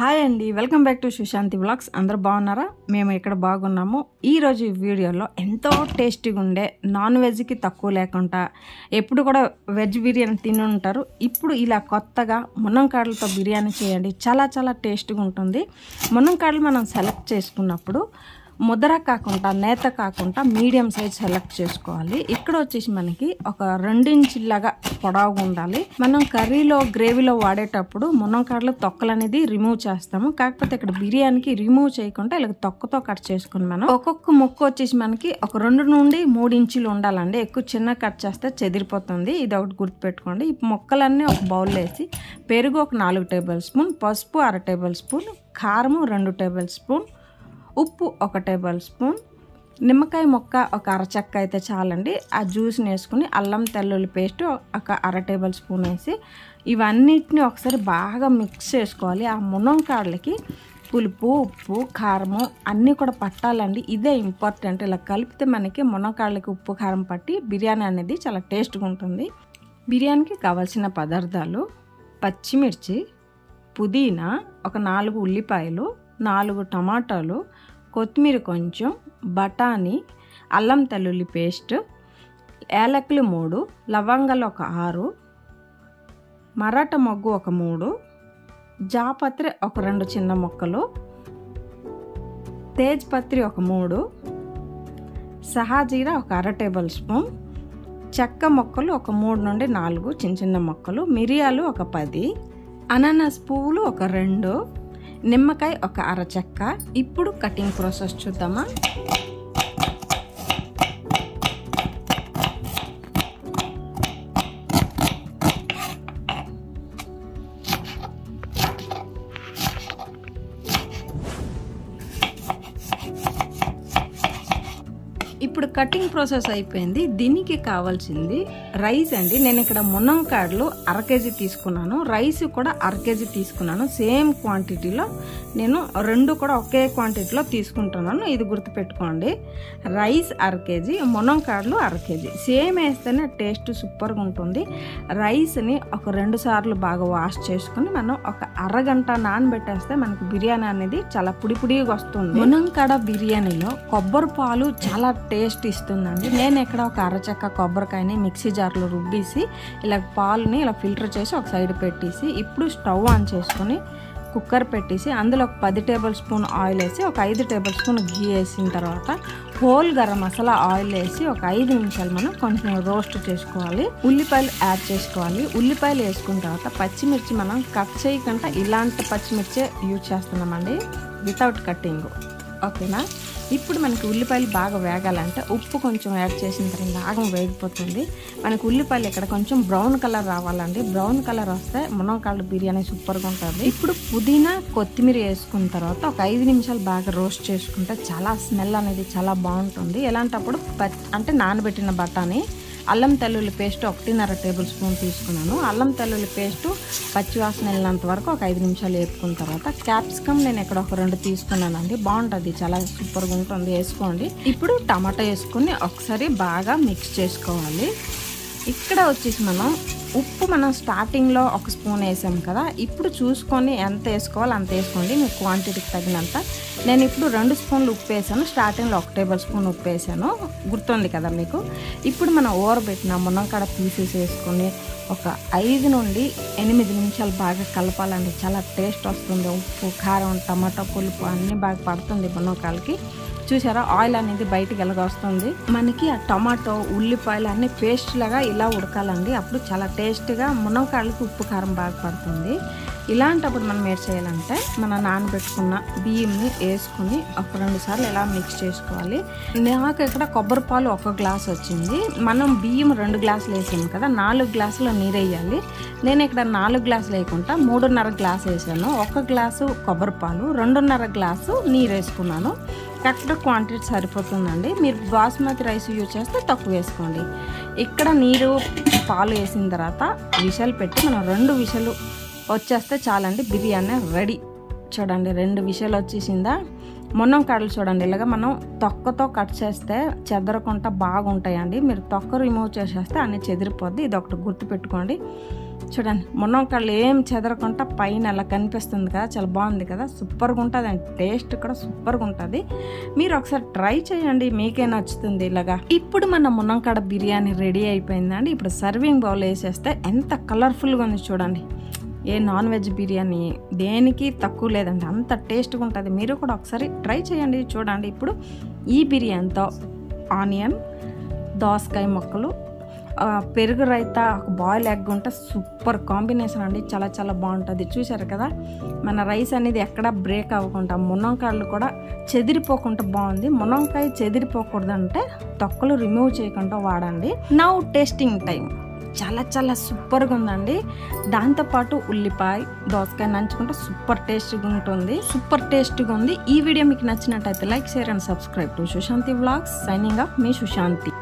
Hi అండి, welcome back to Sushanti vlogs. అందరూ బాగున్నారా? మేము ఇక్కడ బాగున్నాము. ఈరోజు ఈ వీడియోలో ఎంతో టేస్టీగా ఉండే నాన్ వెజ్కి తక్కువ లేకుండా ఎప్పుడు కూడా వెజ్ బిర్యానీ తిని ఉంటారు. ఇప్పుడు ఇలా కొత్తగా మునంకాడలతో బిర్యానీ చేయండి, చాలా చాలా టేస్టీగా ఉంటుంది. మునంకాడలు మనం సెలెక్ట్ చేసుకున్నప్పుడు ముద్ర కాకుండా నేత కాకుండా మీడియం సైజ్ సెలెక్ట్ చేసుకోవాలి. ఇక్కడ వచ్చేసి మనకి ఒక 2 ఇంచులాగా పొడవుగా ఉండాలి. మనం కర్రీలో గ్రేవీలో వాడేటప్పుడు మునంకాడలు తొక్కలు అనేది రిమూవ్ చేస్తాము. కాకపోతే ఇక్కడ బిర్యానీకి రిమూవ్ చేయకుండా ఇలా తొక్కతో కట్ చేసుకుని మనం ఒక్కొక్క ముక్క వచ్చేసి మనకి ఒక 2 నుండి 3 ఇంచులు ఉండాలండి. ఎక్కువ చిన్న కట్ చేస్తే చెదిరిపోతుంది. ఇది ఒకటి గుర్తుపెట్టుకోండి. ఈ ముక్కలన్నీ ఒక బౌల్లో వేసి పెరుగు ఒక 4 టేబుల్ స్పూన్, పసుపు 1/2 టేబుల్ స్పూన్, కారము 2 టేబుల్ స్పూన్, ఉప్పు 1 టేబుల్ స్పూన్, నిమ్మకాయ ముక్క ఒక అరచెక్క అయితే చాలండి. ఆ జ్యూస్ని వేసుకుని అల్లం తెల్లుల్లి పేస్ట్ ఒక 1/2 టేబుల్ స్పూన్ వేసి ఇవన్నిటిని ఒకసారి బాగా మిక్స్ చేసుకోవాలి. ఆ మునంకాడలకి పులుపు, ఉప్పు, కారము అన్నీ కూడా పట్టాలండి. ఇదే ఇంపార్టెంట్. ఇలా కలిపితే మనకి మునంకాడలకి ఉప్పు కారం పట్టి బిర్యానీ అనేది చాలా టేస్ట్గా ఉంటుంది. బిర్యానీకి కావాల్సిన పదార్థాలు: పచ్చిమిర్చి, పుదీనా, ఒక 4 ఉల్లిపాయలు, 4 టమాటాలు, కొత్తిమీర కొంచెం, బఠానీ, అల్లం తెల్లుల్లి పేస్ట్, యాలకులు 3, లవంగాలు ఒక 6, మరాఠా మొగ్గు ఒక 3, జాపత్రి ఒక 2 చిన్న ముక్కలు, తేజ్పత్రి ఒక 3, సహాజీరా ఒక 1/2 టేబుల్ స్పూన్, చెక్క ముక్కలు ఒక 3 నుండి 4 చిన్న చిన్న ముక్కలు, మిరియాలు ఒక 10, అనానాస్ పువ్వులు ఒక 2, నిమ్మకాయ ఒక అరచెక్క. ఇప్పుడు కటింగ్ ప్రాసెస్ చూద్దామా. ఇప్పుడు కటింగ్ ప్రాసెస్ అయిపోయింది. దీనికి కావాల్సింది రైస్ అండి. నేను ఇక్కడ మునంకాడలు 1/2 కేజీ తీసుకున్నాను, రైస్ కూడా 1/2 కేజీ తీసుకున్నాను. సేమ్ క్వాంటిటీలో నేను 2 కూడా ఒకే క్వాంటిటీలో తీసుకుంటున్నాను. ఇది గుర్తుపెట్టుకోండి. రైస్ 1/2 కేజీ, మునంకాడలు 1/2 కేజీ. సేమ్ వేస్తేనే టేస్ట్ సూపర్గా ఉంటుంది. రైస్ని ఒక 2 సార్లు బాగా వాష్ చేసుకుని మనం ఒక అరగంట నానబెట్టేస్తే మనకి బిర్యానీ అనేది చాలా పొడిగా వస్తుంది. మునంకాడ బిర్యానీలో కొబ్బరి పాలు చాలా టేస్ట్ ఇస్తుందండి. నేను ఇక్కడ ఒక అరచెక్క కొబ్బరికాయని మిక్సీ జార్లో రుబ్బేసి ఇలా పాలుని ఇలా ఫిల్టర్ చేసి ఒక సైడ్ పెట్టేసి ఇప్పుడు స్టవ్ ఆన్ చేసుకొని కుక్కర్ పెట్టేసి అందులో ఒక 10 టేబుల్ స్పూన్ ఆయిల్ వేసి ఒక 5 టేబుల్ స్పూన్ ఘీ వేసిన తర్వాత హోల్ గరం మసాలా ఆయిల్ వేసి ఒక 5 నిమిషాలు మనం కొంచెం రోస్ట్ చేసుకోవాలి. ఉల్లిపాయలు యాడ్ చేసుకోవాలి. ఉల్లిపాయలు వేసుకున్న తర్వాత పచ్చిమిర్చి మనం కట్ చేయకుండా ఇలాంటి పచ్చిమిర్చే యూజ్ చేస్తున్నామండి, వితౌట్ కట్టింగ్. ఓకేనా? ఇప్పుడు మనకి ఉల్లిపాయలు బాగా వేగాలంటే ఉప్పు కొంచెం యాడ్ చేసిన తర్వాత బాగా వేగిపోతుంది. మనకి ఉల్లిపాయలు ఇక్కడ కొంచెం బ్రౌన్ కలర్ రావాలండి. బ్రౌన్ కలర్ వస్తే మునంకాడ బిర్యానీ సూపర్గా ఉంటుంది. ఇప్పుడు పుదీనా, కొత్తిమీర వేసుకున్న తర్వాత ఒక 5 నిమిషాలు బాగా రోస్ట్ చేసుకుంటే చాలా స్మెల్ అనేది చాలా బాగుంటుంది. ఎలాంటప్పుడు అంటే నానబెట్టిన బఠానీ, అల్లం తెల్లుల్లి పేస్ట్ 1.5 టేబుల్ స్పూన్ తీసుకున్నాను. అల్లం తెల్లుల్లి పేస్ట్ పచ్చివాసన వెళ్ళినంత వరకు ఒక 5 నిమిషాలు వేపుకున్న తర్వాత క్యాప్సికమ్ నేను ఇక్కడ ఒక 2 తీసుకున్నానండి. బాగుంటుంది, చాలా సూపర్గా ఉంటుంది, వేసుకోండి. ఇప్పుడు టమాటా వేసుకుని ఒకసారి బాగా మిక్స్ చేసుకోవాలి. ఇక్కడ వచ్చేసి మనం స్టార్టింగ్లో 1 స్పూన్ వేసాం కదా, ఇప్పుడు చూసుకొని ఎంత వేసుకోవాలి అంత వేసుకోండి, మీ క్వాంటిటీకి తగినంత. నేను ఇప్పుడు 2 స్పూన్లు ఉప్పు వేసాను, స్టార్టింగ్లో 1 టేబుల్ స్పూన్ ఉప్పు వేసాను, గుర్తుంది కదా మీకు. ఇప్పుడు మనం ఊరబెట్టిన మునంకాడ పీసెస్ వేసుకొని ఒక 5 నుండి 8 నిమిషాలు బాగా కలపాలండి. చాలా టేస్ట్ వస్తుంది. ఉప్పు, కారం, టమాటా పులుపు అన్నీ బాగా పడుతుంది మునంకాయలకి. చూసారా, ఆయిల్ అనేది బయటికి ఎలాగొస్తుంది. మనకి ఆ టమాటో, ఉల్లిపాయలు అన్నీ పేస్ట్ లాగా ఇలా ఉడకాలండి. అప్పుడు చాలా టేస్ట్గా మునంకాయలకి ఉప్పు కారం బాగా పడుతుంది. ఇలాంటప్పుడు మనం ఏం చేయాలంటే మన నానబెట్టుకున్న బియ్యంని వేసుకుని ఒక 2 సార్లు ఇలా మిక్స్ చేసుకోవాలి. నాకు ఇక్కడ కొబ్బరి పాలు 1 గ్లాస్ వచ్చింది. మనం బియ్యం 2 గ్లాసులు వేసాము కదా, 4 గ్లాసులు నీరు వేయాలి. నేను ఇక్కడ 4 గ్లాసులు వేయకుండా 3.5 గ్లాసు వేసాను. 1 గ్లాసు కొబ్బరి పాలు, 2.5 గ్లాసు నీరు వేసుకున్నాను. కరెక్ట్ క్వాంటిటీ సరిపోతుందండి. మీరు బాస్మతి రైస్ యూజ్ చేస్తే తక్కువ వేసుకోండి. ఇక్కడ నీరు, పాలు వేసిన తర్వాత విషలు పెట్టి మనం 2 విషలు వచ్చేస్తే చాలండి, బిర్యానీ రెడీ. చూడండి, 2 విషలు వచ్చేసిందా. మునంకాడలు చూడండి, ఇలాగా మనం తొక్కతో కట్ చేస్తే చెదరకుండా బాగుంటాయండి. మీరు తొక్క రిమూవ్ చేసేస్తే అన్నీ చెదిరిపోద్ది. ఇది ఒకటి గుర్తుపెట్టుకోండి. చూడండి మునక్కాడలు ఏం చెదరకుండా పైన అలా కనిపిస్తుంది కదా, చాలా బాగుంది కదా, సూపర్గా ఉంటుంది అండ్ టేస్ట్ కూడా సూపర్గా ఉంటుంది. మీరు ఒకసారి ట్రై చేయండి, మీకే నచ్చుతుంది ఇలాగా. ఇప్పుడు మన మునక్కాడ బిర్యానీ రెడీ అయిపోయిందండి. ఇప్పుడు సర్వింగ్ బౌల్ వేసేస్తే ఎంత కలర్ఫుల్గా ఉంది చూడండి. ఏ నాన్ వెజ్ బిర్యానీ దేనికి తక్కువ లేదండి, అంత టేస్ట్గా ఉంటుంది. మీరు కూడా ఒకసారి ట్రై చేయండి. చూడండి ఇప్పుడు ఈ బిర్యానీతో ఆనియన్, దోసకాయ ముక్కలు, పెరుగు రైతా, ఒక బాయిల్ ఎగ్ ఉంటే సూపర్ కాంబినేషన్ అండి, చాలా చాలా బాగుంటుంది. చూసారు కదా మన రైస్ అనేది ఎక్కడ బ్రేక్ అవ్వకుండా, మునక్కాడలు కూడా చెదిరిపోకుండా బాగుంది. మునక్కాయ చెదిరిపోకూడదంటే తొక్కలు రిమూవ్ చేయకుండా వాడండి. Now tasting time. చాలా చాలా సూపర్గా ఉందండి. దాంతోపాటు ఉల్లిపాయ, దోసకాయ నంచుకుంటే సూపర్ టేస్ట్గా ఉంటుంది, సూపర్ టేస్ట్గా ఉంది. ఈ వీడియో మీకు నచ్చినట్టయితే like, share and subscribe to Sushanti vlogs. Signing off me Sushanti.